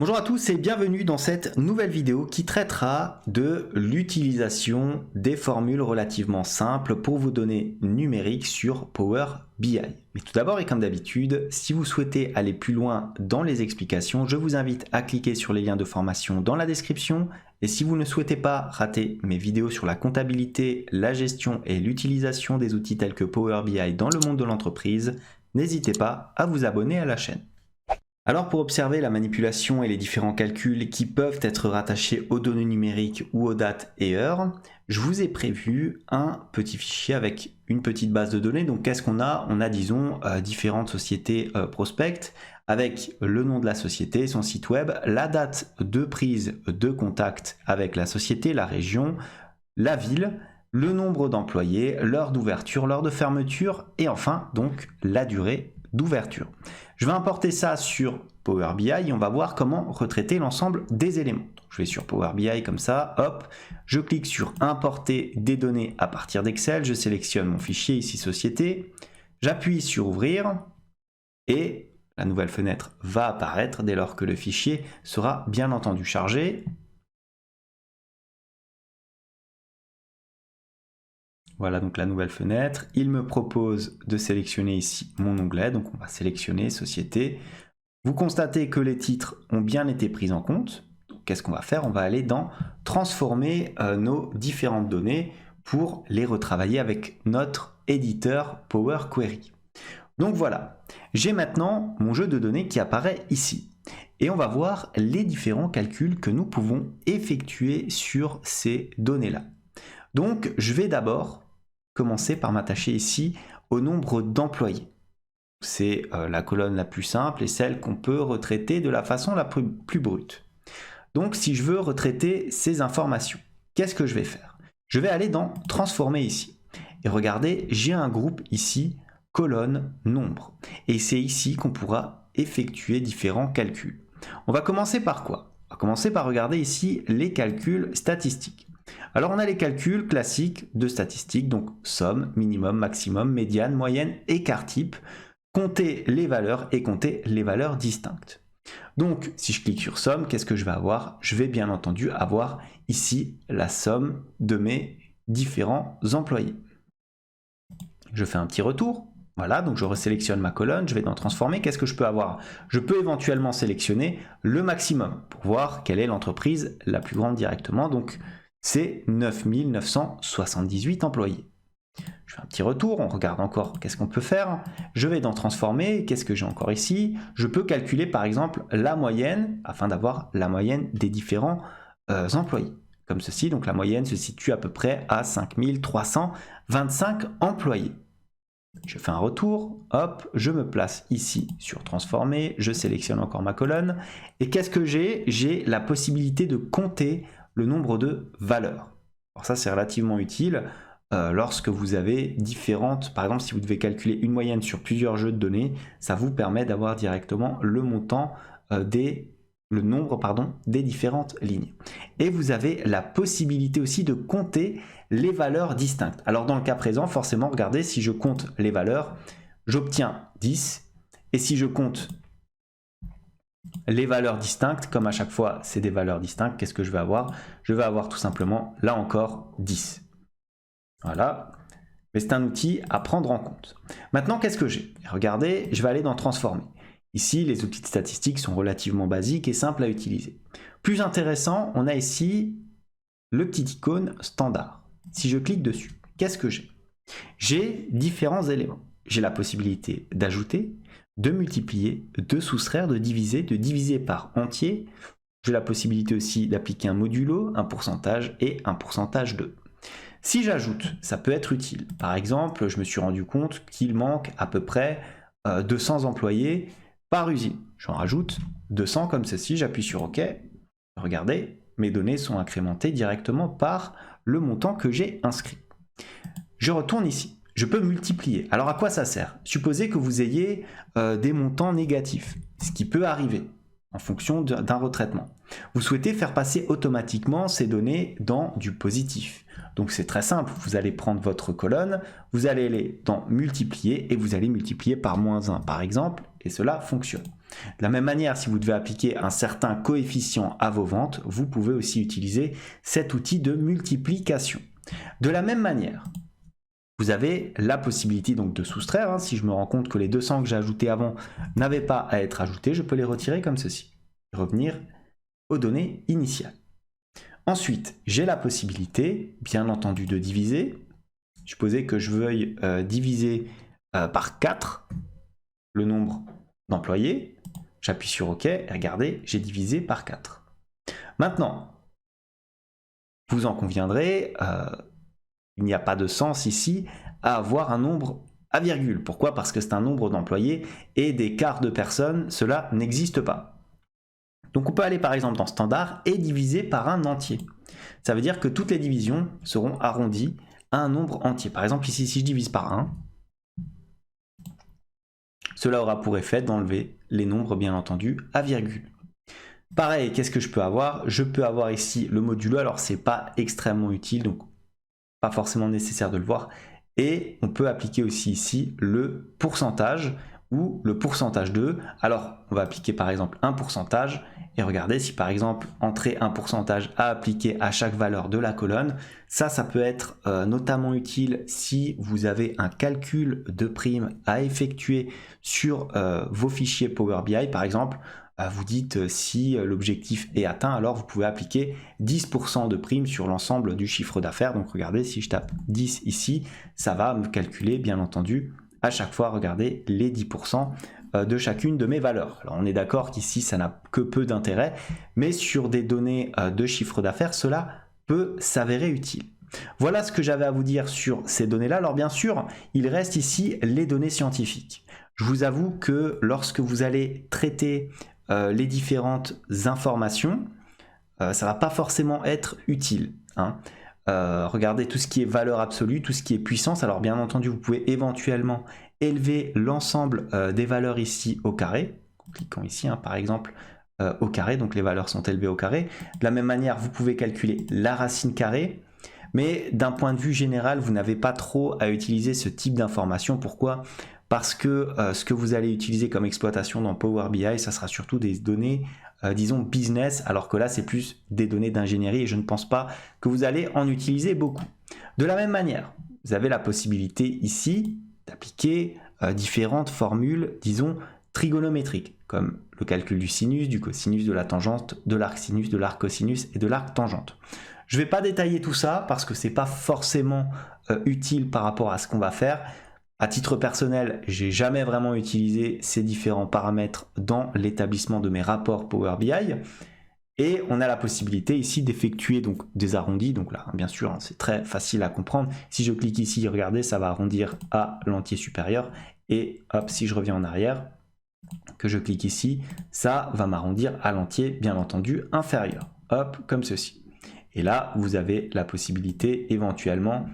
Bonjour à tous et bienvenue dans cette nouvelle vidéo qui traitera de l'utilisation des formules relativement simples pour vos données numériques sur Power BI. Mais tout d'abord et comme d'habitude, si vous souhaitez aller plus loin dans les explications, je vous invite à cliquer sur les liens de formation dans la description. Et si vous ne souhaitez pas rater mes vidéos sur la comptabilité, la gestion et l'utilisation des outils tels que Power BI dans le monde de l'entreprise, n'hésitez pas à vous abonner à la chaîne. Alors pour observer la manipulation et les différents calculs qui peuvent être rattachés aux données numériques ou aux dates et heures, je vous ai prévu un petit fichier avec une petite base de données. Donc qu'est-ce qu'on a? On a disons différentes sociétés prospects avec le nom de la société, son site web, la date de prise de contact avec la société, la région, la ville, le nombre d'employés, l'heure d'ouverture, l'heure de fermeture et enfin donc la durée d'ouverture. Je vais importer ça sur Power BI et on va voir comment retraiter l'ensemble des éléments. Donc, je vais sur Power BI comme ça, hop, je clique sur importer des données à partir d'Excel, je sélectionne mon fichier ici société, j'appuie sur ouvrir et la nouvelle fenêtre va apparaître dès lors que le fichier sera bien entendu chargé. Voilà donc la nouvelle fenêtre. Il me propose de sélectionner ici mon onglet. Donc on va sélectionner Société. Vous constatez que les titres ont bien été pris en compte. Qu'est-ce qu'on va faire? On va aller dans Transformer nos différentes données pour les retravailler avec notre éditeur Power Query. Donc voilà, j'ai maintenant mon jeu de données qui apparaît ici. Et on va voir les différents calculs que nous pouvons effectuer sur ces données-là. Donc je vais d'abord commencer par m'attacher ici au nombre d'employés. C'est la colonne la plus simple et celle qu'on peut retraiter de la façon la plus brute. Donc si je veux retraiter ces informations, qu'est-ce que je vais faire? Je vais aller dans Transformer ici. Et regardez, j'ai un groupe ici, colonne, nombre. Et c'est ici qu'on pourra effectuer différents calculs. On va commencer par quoi? On va commencer par regarder ici les calculs statistiques. Alors on a les calculs classiques de statistiques, donc somme, minimum, maximum, médiane, moyenne, écart type, compter les valeurs et compter les valeurs distinctes. Donc si je clique sur somme, qu'est-ce que je vais avoir? Je vais bien entendu avoir ici la somme de mes différents employés. Je fais un petit retour. Voilà, donc je resélectionne ma colonne, je vais dans Transformer. Qu'est-ce que je peux avoir? Je peux éventuellement sélectionner le maximum pour voir quelle est l'entreprise la plus grande directement. Donc c'est 9978 employés. Je fais un petit retour, on regarde encore qu'est-ce qu'on peut faire. Je vais dans Transformer, qu'est-ce que j'ai encore ici? Je peux calculer par exemple la moyenne, afin d'avoir la moyenne des différents employés. Comme ceci, donc la moyenne se situe à peu près à 5325 employés. Je fais un retour, hop, je me place ici sur Transformer, je sélectionne encore ma colonne. Et qu'est-ce que j'ai? J'ai la possibilité de compter le nombre de valeurs. Alors ça, c'est relativement utile lorsque vous avez différentes, par exemple, si vous devez calculer une moyenne sur plusieurs jeux de données, ça vous permet d'avoir directement le montant le nombre des différentes lignes. Et vous avez la possibilité aussi de compter les valeurs distinctes. Alors dans le cas présent, forcément, regardez, si je compte les valeurs, j'obtiens 10. Et si je compte les valeurs distinctes, comme à chaque fois c'est des valeurs distinctes, qu'est-ce que je vais avoir? Je vais avoir tout simplement, là encore, 10. Voilà, mais c'est un outil à prendre en compte. Maintenant, qu'est-ce que j'ai? Regardez, je vais aller dans Transformer. Ici, les outils de statistiques sont relativement basiques et simples à utiliser. Plus intéressant, on a ici le petit icône standard. Si je clique dessus, qu'est-ce que j'ai? J'ai différents éléments. J'ai la possibilité d'ajouter, de multiplier, de soustraire, de diviser par entier. J'ai la possibilité aussi d'appliquer un modulo, un pourcentage et un pourcentage de. Si j'ajoute, ça peut être utile. Par exemple, je me suis rendu compte qu'il manque à peu près 200 employés par usine. J'en rajoute 200 comme ceci, j'appuie sur OK. Regardez, mes données sont incrémentées directement par le montant que j'ai inscrit. Je retourne ici. Je peux multiplier. Alors à quoi ça sert? Supposez que vous ayez des montants négatifs, ce qui peut arriver en fonction d'un retraitement. Vous souhaitez faire passer automatiquement ces données dans du positif. Donc c'est très simple, vous allez prendre votre colonne, vous allez aller dans multiplier et vous allez multiplier par -1 par exemple, et cela fonctionne. De la même manière, si vous devez appliquer un certain coefficient à vos ventes, vous pouvez aussi utiliser cet outil de multiplication. De la même manière, vous avez la possibilité donc de soustraire. Si je me rends compte que les 200 que j'ai ajoutés avant n'avaient pas à être ajoutés, je peux les retirer comme ceci et revenir aux données initiales. Ensuite, j'ai la possibilité, bien entendu, de diviser. Supposez que je veuille diviser par 4 le nombre d'employés. J'appuie sur OK et regardez, j'ai divisé par 4. Maintenant, vous en conviendrez, il n'y a pas de sens ici à avoir un nombre à virgule. Pourquoi? Parce que c'est un nombre d'employés et des quarts de personnes, cela n'existe pas. Donc on peut aller par exemple dans Standard et diviser par un entier. Ça veut dire que toutes les divisions seront arrondies à un nombre entier. Par exemple ici, si je divise par 1, cela aura pour effet d'enlever les nombres bien entendu à virgule. Pareil, qu'est-ce que je peux avoir? Je peux avoir ici le modulo, alors c'est pas extrêmement utile, donc pas forcément nécessaire de le voir. Et on peut appliquer aussi ici le pourcentage ou le pourcentage de. Alors, on va appliquer par exemple un pourcentage et regardez si par exemple entrer un pourcentage à appliquer à chaque valeur de la colonne, ça peut être notamment utile si vous avez un calcul de prime à effectuer sur vos fichiers Power BI par exemple. Vous dites si l'objectif est atteint, alors vous pouvez appliquer 10% de prime sur l'ensemble du chiffre d'affaires. Donc regardez, si je tape 10 ici, ça va me calculer bien entendu à chaque fois, regardez, les 10% de chacune de mes valeurs. Alors on est d'accord qu'ici ça n'a que peu d'intérêt, mais sur des données de chiffre d'affaires, cela peut s'avérer utile. Voilà ce que j'avais à vous dire sur ces données-là. Alors bien sûr, il reste ici les données scientifiques. Je vous avoue que lorsque vous allez traiter les différentes informations, ça ne va pas forcément être utile. Regardez tout ce qui est valeur absolue, tout ce qui est puissance. Alors bien entendu, vous pouvez éventuellement élever l'ensemble des valeurs ici au carré. En cliquant ici, par exemple, au carré, donc les valeurs sont élevées au carré. De la même manière, vous pouvez calculer la racine carrée. Mais d'un point de vue général, vous n'avez pas trop à utiliser ce type d'information. Pourquoi? Parce que ce que vous allez utiliser comme exploitation dans Power BI, ça sera surtout des données, disons, business, alors que là, c'est plus des données d'ingénierie et je ne pense pas que vous allez en utiliser beaucoup. De la même manière, vous avez la possibilité ici d'appliquer différentes formules, disons, trigonométriques, comme le calcul du sinus, du cosinus, de la tangente, de l'arc sinus, de l'arc cosinus et de l'arc tangente. Je ne vais pas détailler tout ça parce que ce n'est pas forcément utile par rapport à ce qu'on va faire. À titre personnel, j'ai jamais vraiment utilisé ces différents paramètres dans l'établissement de mes rapports Power BI. Et on a la possibilité ici d'effectuer donc des arrondis. Donc là, bien sûr, c'est très facile à comprendre. Si je clique ici, regardez, ça va arrondir à l'entier supérieur. Et hop, si je reviens en arrière, que je clique ici, ça va m'arrondir à l'entier, bien entendu, inférieur. Hop, comme ceci. Et là, vous avez la possibilité éventuellement,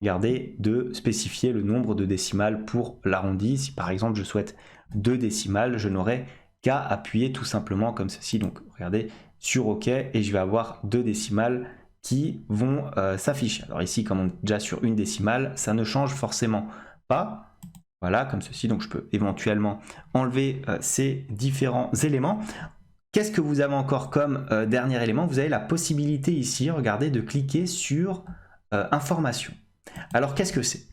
regardez, de spécifier le nombre de décimales pour l'arrondi. Si par exemple je souhaite 2 décimales, je n'aurai qu'à appuyer tout simplement comme ceci. Donc regardez, sur OK, et je vais avoir 2 décimales qui vont s'afficher. Alors ici, comme on est déjà sur une décimale, ça ne change forcément pas. Voilà, comme ceci. Donc je peux éventuellement enlever ces différents éléments. Qu'est-ce que vous avez encore comme dernier élément? Vous avez la possibilité ici, regardez, de cliquer sur information. Alors qu'est-ce que c'est?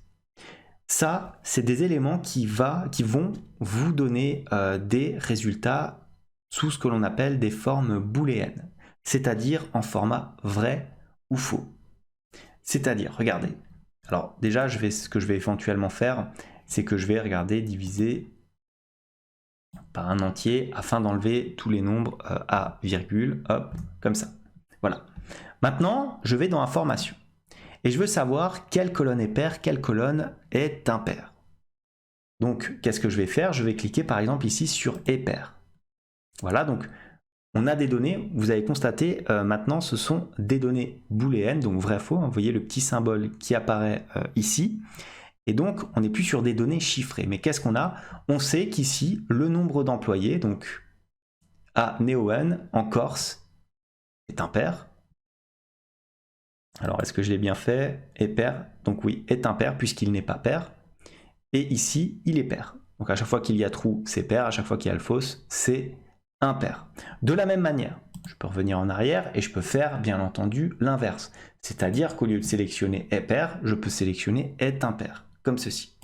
Ça, c'est des éléments qui vont vous donner des résultats sous ce que l'on appelle des formes booléennes, c'est-à-dire en format vrai ou faux. C'est-à-dire, regardez, alors déjà, ce que je vais éventuellement faire, c'est que je vais regarder diviser par un entier afin d'enlever tous les nombres à virgule, hop, comme ça. Voilà. Maintenant, je vais dans information. Et je veux savoir quelle colonne est paire, quelle colonne est impaire. Donc, qu'est-ce que je vais faire? Je vais cliquer par exemple ici sur est pair. Voilà, donc on a des données. Vous avez constaté, maintenant, ce sont des données booléennes, donc vrai-faux. Vous voyez le petit symbole qui apparaît ici. Et donc, on n'est plus sur des données chiffrées. Mais qu'est-ce qu'on a? On sait qu'ici, le nombre d'employés, donc à Neoen, en Corse, est impair. Alors, est-ce que je l'ai bien fait? Est pair. Donc oui, est impair puisqu'il n'est pas pair. Et ici, il est pair. Donc à chaque fois qu'il y a true, c'est pair, à chaque fois qu'il y a le false, c'est impair. De la même manière, je peux revenir en arrière et je peux faire bien entendu l'inverse. C'est-à-dire qu'au lieu de sélectionner est pair, je peux sélectionner est impair, comme ceci.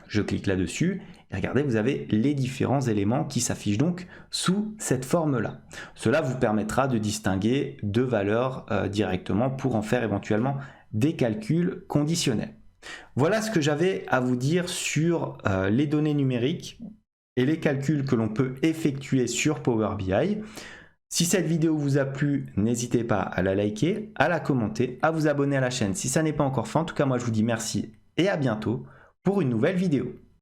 Je clique là-dessus et regardez, vous avez les différents éléments qui s'affichent donc sous cette forme-là. Cela vous permettra de distinguer deux valeurs directement pour en faire éventuellement des calculs conditionnels. Voilà ce que j'avais à vous dire sur les données numériques et les calculs que l'on peut effectuer sur Power BI. Si cette vidéo vous a plu, n'hésitez pas à la liker, à la commenter, à vous abonner à la chaîne si ça n'est pas encore fait. En tout cas, moi je vous dis merci et à bientôt pour une nouvelle vidéo.